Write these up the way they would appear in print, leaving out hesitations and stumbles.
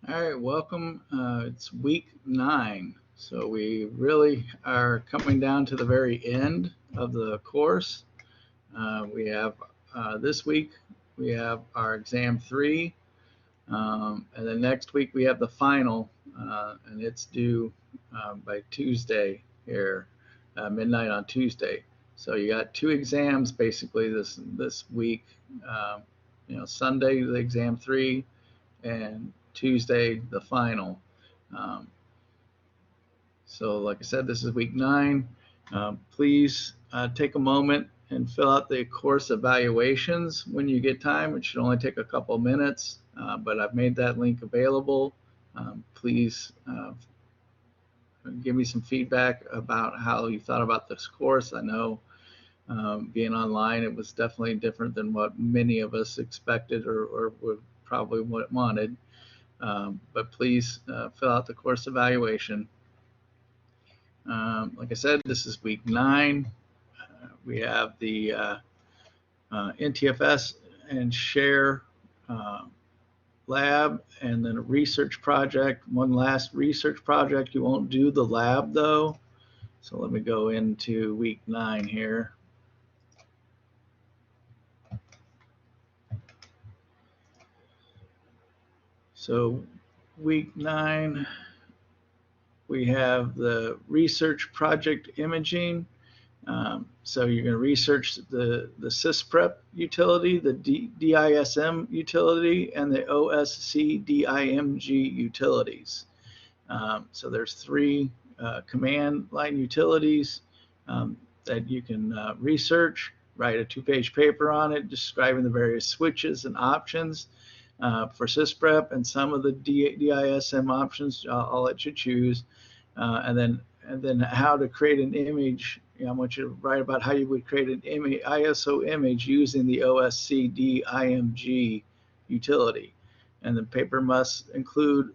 All right, welcome. It's week 9. So we really are coming down to the very end of the course. We have this week, we have our exam 3. And then next week we have the final, and it's due by Tuesday here, midnight on Tuesday. So you got 2 exams basically this week. Sunday the exam 3, and Tuesday the final. Um, so like I said, this is week 9. Please take a moment and fill out the course evaluations when you get time. It should only take a couple minutes, but I've made that link available. Please give me some feedback about how you thought about this course. I know being online, it was definitely different than what many of us expected or would probably wanted. But please fill out the course evaluation. Like I said, this is week 9. We have the NTFS and share lab, and then a research project. One last research project. You won't do the lab though. So let me go into week 9 here. So week 9, we have the research project imaging. So you're going to research the SysPrep utility, the DISM utility, and the OSCDIMG utilities. So there's 3 command line utilities that you can research, write a 2-page paper on it describing the various switches and options for SysPrep, and some of the DISM options I'll let you choose, and then how to create an image. I want you to write about how you would create an ISO image using the OSCDIMG utility. And the paper must include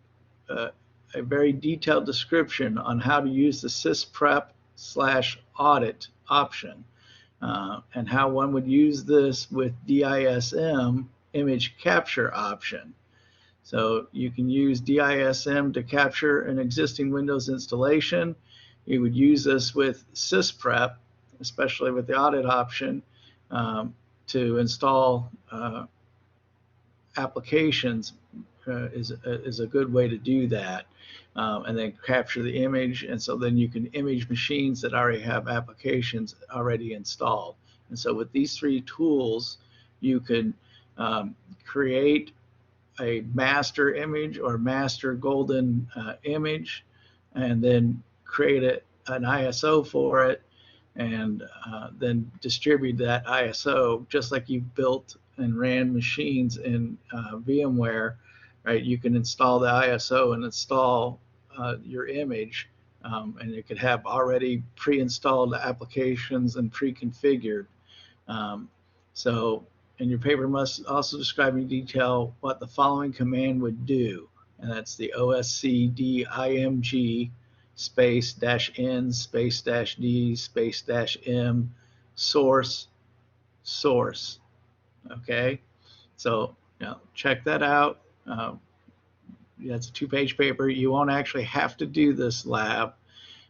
a very detailed description on how to use the SysPrep/audit option, and how one would use this with DISM image capture option. So you can use DISM to capture an existing Windows installation. You would use this with SysPrep, especially with the audit option, to install applications is a good way to do that, and then capture the image. And so then you can image machines that already have applications already installed. And so with these 3 tools, you can create a master image or master golden image, and then create an ISO for it, and then distribute that ISO just like you've built and ran machines in VMware, right? You can install the ISO and install your image, and it could have already pre-installed applications and pre-configured. And your paper must also describe in detail what the following command would do, and that's the OSCDIMG space -n space -d space -m source. Okay, so check that out. That's a 2-page paper. You won't actually have to do this lab,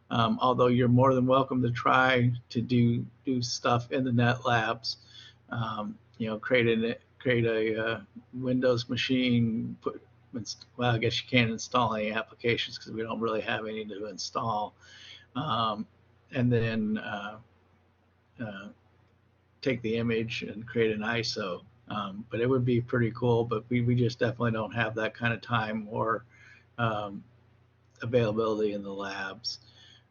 although you're more than welcome to try to do stuff in the net labs. Create a Windows machine. Well, I guess you can't install any applications because we don't really have any to install. And then take the image and create an ISO. But it would be pretty cool, but we just definitely don't have that kind of time or availability in the labs.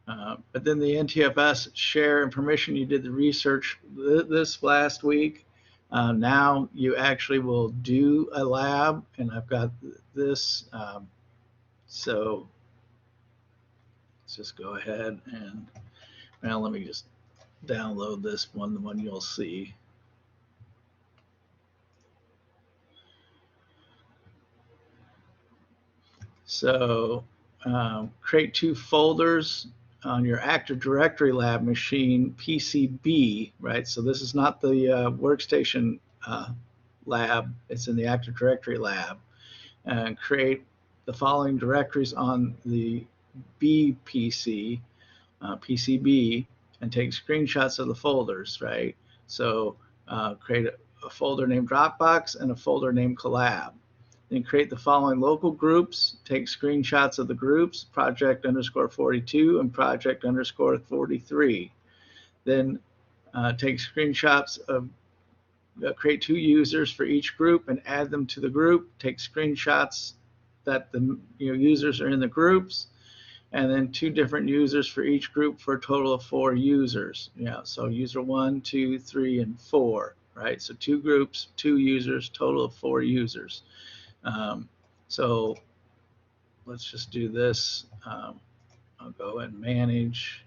But then the NTFS share and permission, you did the research this last week. Now you actually will do a lab, and I've got this. So let's just go ahead and, well, let me just download this one, the one you'll see. So create 2 folders on your Active Directory lab machine, PCB, right? So this is not the workstation lab, it's in the Active Directory lab. And create the following directories on the BPC, PCB, and take screenshots of the folders, right? So create a folder named Dropbox and a folder named Collab. Then create the following local groups, take screenshots of the groups, project_42 and project_43. Then take screenshots of, create 2 users for each group and add them to the group. Take screenshots that the users are in the groups, and then 2 different users for each group for a total of 4 users. Yeah, so user 1, 2, 3, and 4, right? So 2 groups, 2 users, total of 4 users. So let's just do this. I'll go and manage.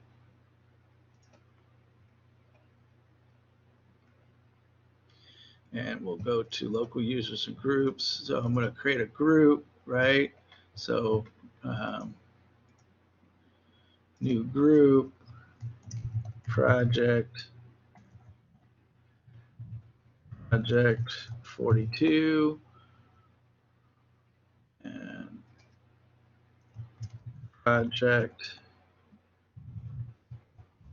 And we'll go to local users and groups. So I'm going to create a group, right? So new group, project 42, and project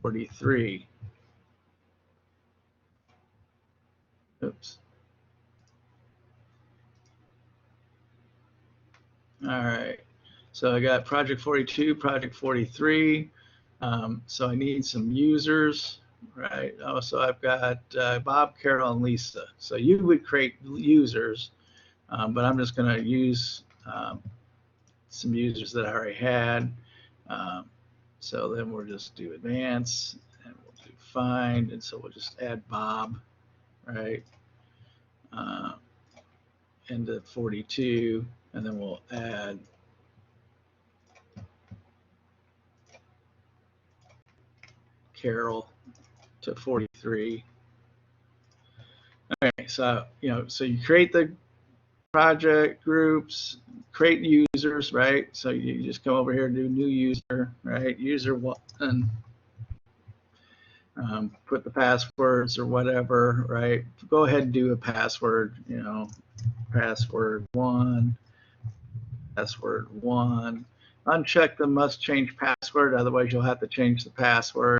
43. Oops. All right. So I got project 42, project 43. So I need some users, right? Oh, so I've got Bob, Carol, and Lisa. So you would create users, but I'm just going to use some users that I already had. So then we'll just do advance, and we'll do find, and so we'll just add Bob, right, into 42, and then we'll add Carol to 43. Okay, so so you create the project groups, create users, right? So you just come over here and do new user, right? User 1, put the passwords or whatever, right? Go ahead and do a password, password 1, password 1. Uncheck the must change password, otherwise you'll have to change the password.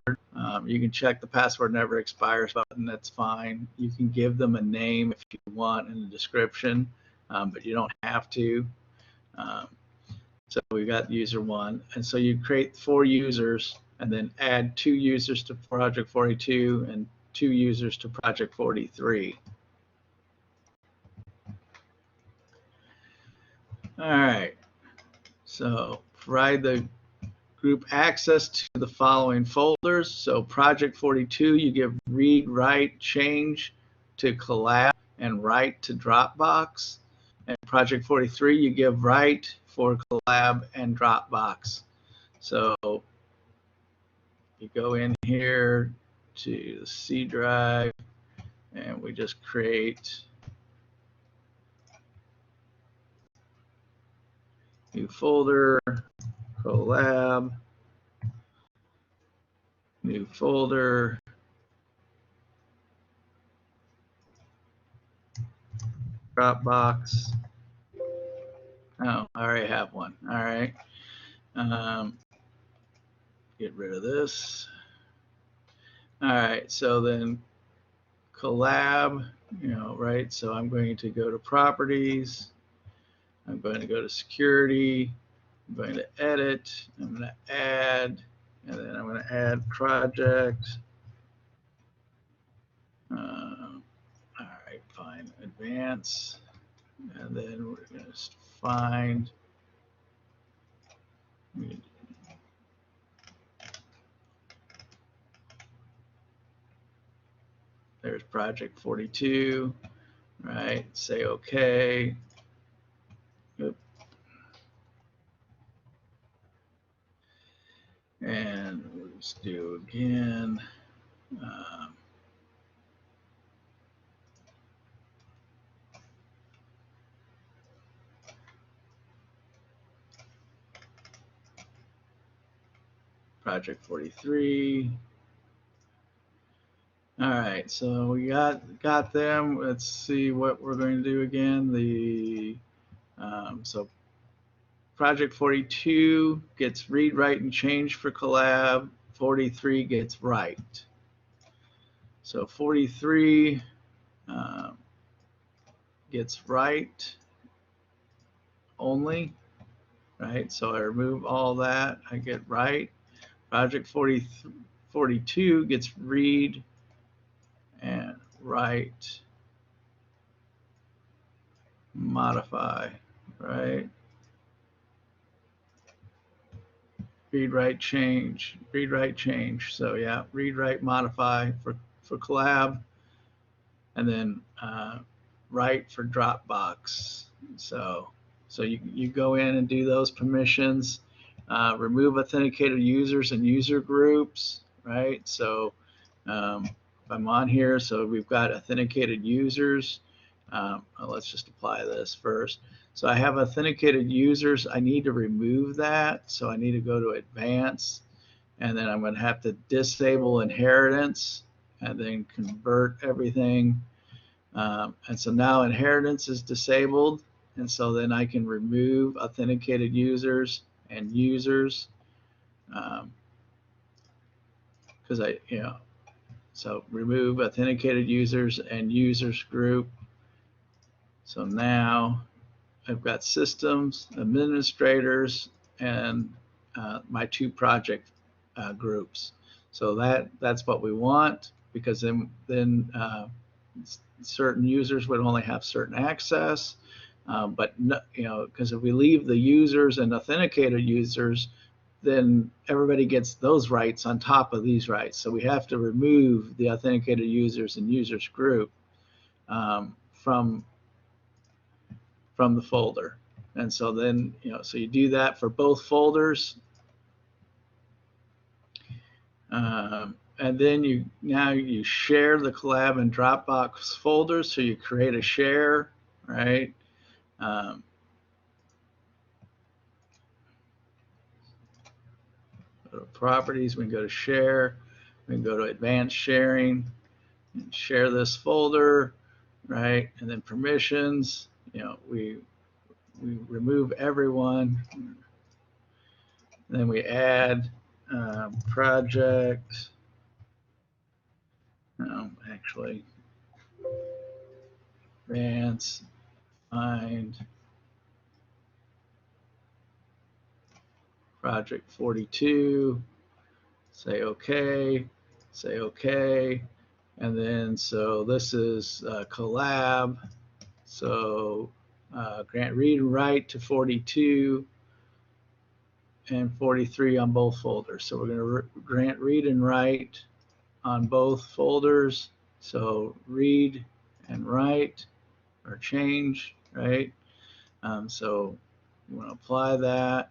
You can check the password never expires button, that's fine. You can give them a name if you want in the description, but you don't have to. So we got user 1, and so you create 4 users and then add 2 users to project 42 and 2 users to project 43. All right, so provide the group access to the following folders. So project 42, you give read, write, change to Collab and write to Dropbox. And project 43, you give write for Collab and Dropbox. So you go in here to the C drive, and we just create new folder, Collab, new folder, Dropbox. Oh, I already have one. All right. Get rid of this. All right. So then Collab, right? So I'm going to go to properties. I'm going to go to security. I'm going to edit. I'm going to add, and then I'm going to add project. All right, fine, advance, and then we're going to find. There's project 42, right? Say OK. Oop. And we'll just do again. Project 43. All right, so we got them. Let's see what we're going to do again. So project 42 gets read, write, and change for collab. 43 gets write. So 43 gets write only, right? So I remove all that, I get write. Project 42 gets read and write, modify, right? Read, write, change, read, write, change. So yeah, read, write, modify for collab, and then write for Dropbox. So you go in and do those permissions, remove authenticated users and user groups, right? So if I'm on here, so we've got authenticated users. Let's just apply this first. So I have authenticated users. I need to remove that. So I need to go to advanced, and then I'm going to have to disable inheritance and then convert everything. And so now inheritance is disabled. And so then I can remove authenticated users and users. Because so remove authenticated users and users group. So now I've got systems, administrators, and my 2 project groups. So that's what we want, because then certain users would only have certain access. But because if we leave the users and authenticated users, then everybody gets those rights on top of these rights. So we have to remove the authenticated users and users group from the folder. And so then, so you do that for both folders. And then you share the collab and Dropbox folders. So you create a share, right? Go to properties, we can go to share, we can go to advanced sharing and share this folder, right? And then permissions, we remove everyone. And then we add project, actually, advance, find, project 42, say okay, and then so this is collab, so grant read and write to 42 and 43 on both folders. So we're going to grant read and write on both folders. So read and write or change, right? So we want to apply that,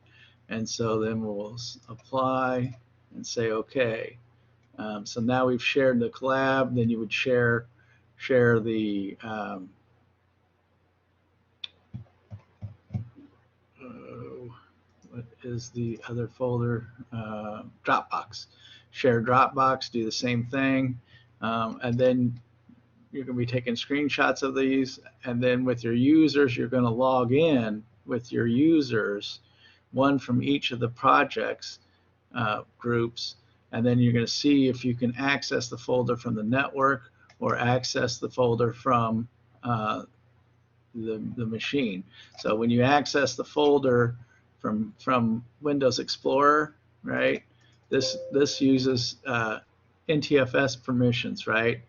and so then we'll apply and say okay. So now we've shared the collab. Then you would share the what is the other folder? Dropbox. Share Dropbox. Do the same thing, and then you're going to be taking screenshots of these, and then with your users, you're going to log in with your users, one from each of the projects groups, and then you're going to see if you can access the folder from the network or access the folder from the machine. So when you access the folder from Windows Explorer, right, this uses NTFS permissions, right?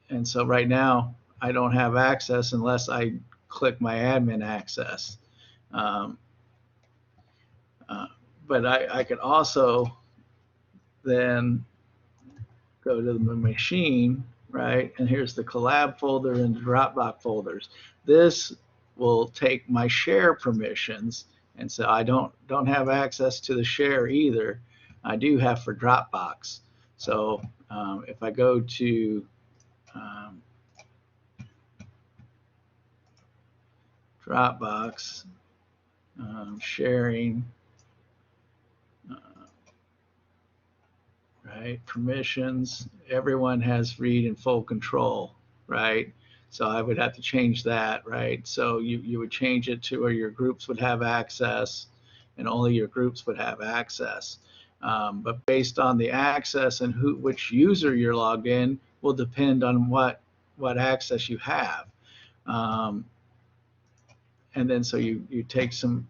And so right now I don't have access unless I click my admin access. But I could also then go to the machine, right? And here's the collab folder and the Dropbox folders. This will take my share permissions, and so I don't have access to the share either. I do have for Dropbox. So if I go to Dropbox, sharing, right, permissions, everyone has read and full control, right? So I would have to change that, right? So you would change it to where your groups would have access and only your groups would have access. But based on the access and which user you're logged in will depend on what access you have. And then so you take some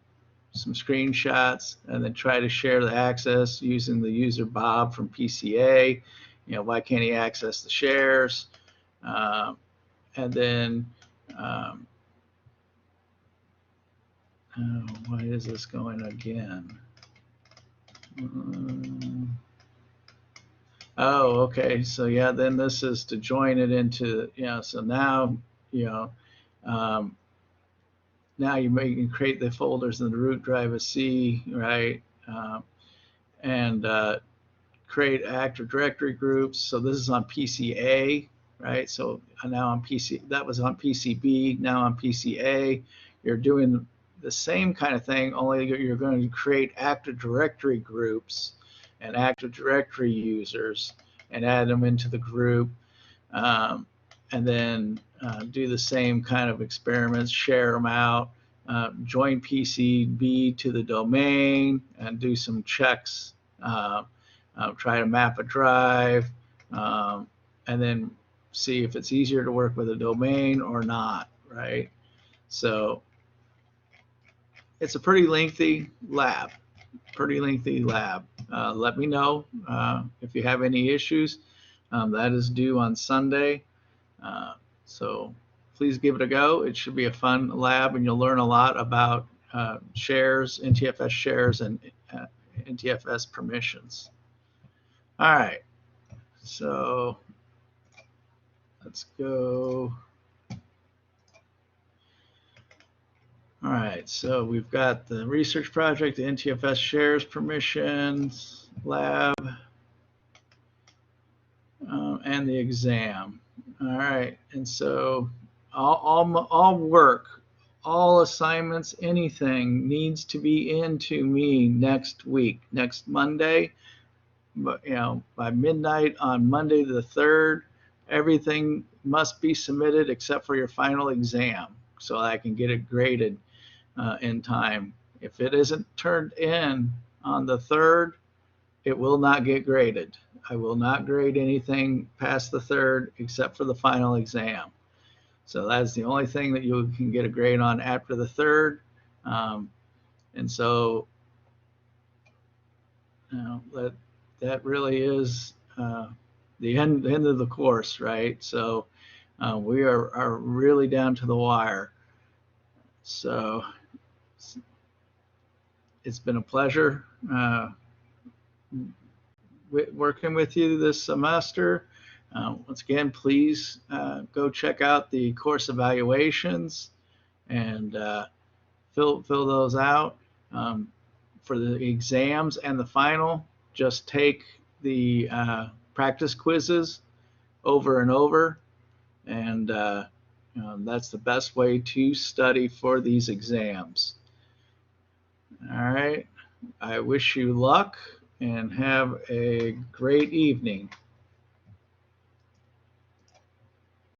screenshots and then try to share the access using the user Bob from PCA. Why can't he access the shares? And then why is this going again? Oh, okay. So yeah, then this is to join it into, so now, now you can create the folders in the root drive of C, right? And create active directory groups. So this is on PCA, right? So now on PC, that was on PCB, now on PCA. You're doing the same kind of thing, only you're going to create active directory groups and active directory users and add them into the group. And then do the same kind of experiments, share them out, join PCB to the domain and do some checks. Try to map a drive, and then see if it's easier to work with a domain or not, right? So it's a pretty lengthy lab, Let me know if you have any issues. That is due on Sunday. So please give it a go. It should be a fun lab, and you'll learn a lot about shares, NTFS shares, and NTFS permissions. All right, so let's go. All right, so we've got the research project, the NTFS shares permissions lab, and the exam. All right, and so all work, all assignments, anything needs to be into me next week, next Monday. But by midnight on Monday the 3rd, everything must be submitted except for your final exam, so I can get it graded in time. If it isn't turned in on the 3rd, it will not get graded. I will not grade anything past the 3rd except for the final exam. So that's the only thing that you can get a grade on after the 3rd. And so that really is the end of the course, right? So we are really down to the wire. So it's been a pleasure working with you this semester. Once again, please go check out the course evaluations and fill those out. For the exams and the final, just take the practice quizzes over and over, and that's the best way to study for these exams. All right, I wish you luck and have a great evening.